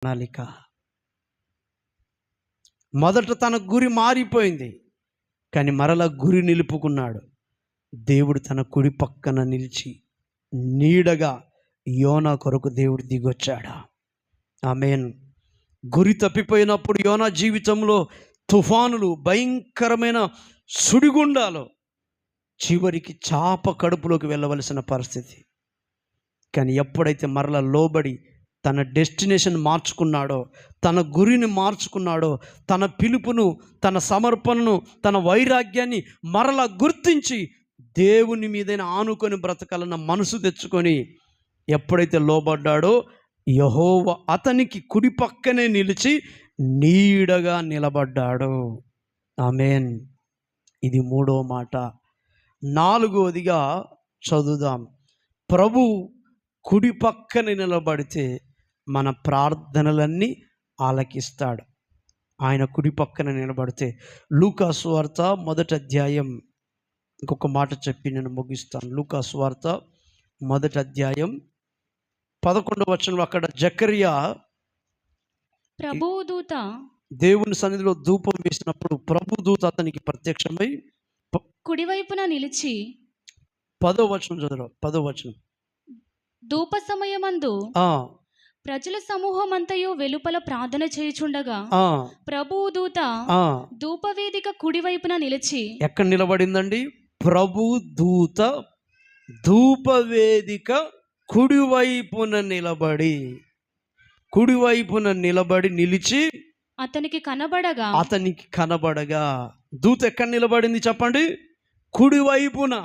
ప్రణాళిక. మొదట తన గురి మారిపోయింది, కానీ మరలా గురి నిలుపుకున్నాడు. దేవుడు తన కుడి పక్కన నిలిచి నీడగా యోనా కొరకు దేవుడు దిగొచ్చాడు. ఆమేన్. గురి తప్పిపోయినప్పుడు యోనా జీవితంలో తుఫానులు, భయంకరమైన సుడిగుండాలు, చివరికి చాప కడుపులోకి వెళ్ళవలసిన పరిస్థితి. కానీ ఎప్పుడైతే మరలా లోబడి తన డెస్టినేషన్ మార్చుకున్నాడో, తన గురిని మార్చుకున్నాడో, తన పిలుపును, తన సమర్పణను, తన వైరాగ్యాన్ని మరలా గుర్తించి దేవుని మీదైనా ఆనుకొని బ్రతకాలన్న మనసు తెచ్చుకొని ఎప్పుడైతే లోబడ్డాడో, యెహోవా అతనికి కుడి పక్కనే నిలిచి నీడగా నిలబడ్డాడు. ఆమేన్. ఇది 3వ మాట. 4వదిగా చదువుదాం. ప్రభు కుడి పక్కన నిలబడితే మన ప్రార్థనలన్నీ ఆలకిస్తాడు. ఆయన కుడి పక్కన నిలబడితే. లూకా సువార్త 1వ అధ్యాయం, ఇంకొక మాట చెప్పి నేను ముగిస్తాను. లూకా సువార్త 1వ అధ్యాయం 11వ వచనంలో అక్కడ జకర్యా ప్రభుదూత దేవుని సన్నిధిలో ధూపం వేసినప్పుడు ప్రభుదూత అతనికి ప్రత్యక్షమై కుడివైపున నిలిచి 10వ వచనం చదువు. 10వ వచనం. ధూప సమయమందు ప్రజల సమూహమంతయు వెలుపల ప్రార్థన చేయుచుండగా ప్రభుదూత ధూపవేదిక కుడివైపున నిలిచి. ఎక్కడ నిలబడిందండి? ప్రభుదూత ధూపవేదిక కుడివైపున నిలబడి నిలిచి అతనికి కనబడగా. దూత ఎక్కడ నిలబడింది చెప్పండి? కుడివైపున.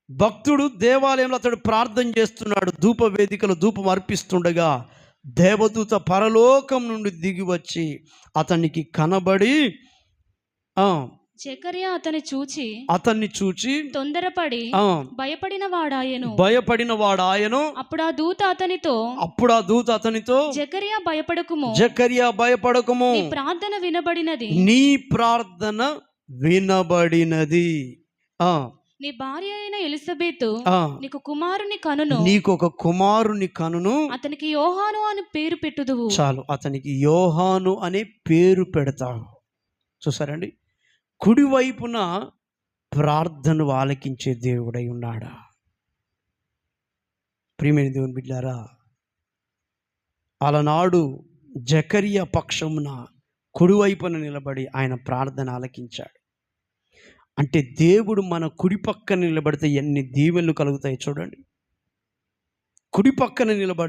భక్తుడు దేవాలయంలో అతడు ప్రార్థన చేస్తున్నాడు, ధూప వేదికలో ధూపం అర్పిస్తుండగా దేవదూత పరలోకం నుండి దిగి వచ్చి అతనికి కనబడి జకర్యా అతన్ని చూచి తొందరపడి భయపడిన వాడాయను. అప్పుడు ఆ దూత అతనితో జకర్యా భయపడకుము, నీ ప్రార్థన వినబడినది. నీ భార్య అయిన ఎలిజబెతు నీకు ఒక కుమారుని కనును, అతనికి యోహాను అని పేరు పెట్టుదువు. చాలు, అతనికి యోహాను అనే పేరు పెడతావు. చూసారండి, కుడివైపున ప్రార్థన ఆలకించే దేవుడై ఉన్నాడా? ప్రియమైన దేవుని బిడ్డారా, అలనాడు జకర్యా పక్షమున కుడివైపున నిలబడి ఆయన ప్రార్థన ఆలకించాడు. అంటే దేవుడు మన కుడి పక్కన నిలబడితే ఎన్ని దీవెనలు కలుగుతాయి చూడండి. కుడి పక్కన నిలబడితే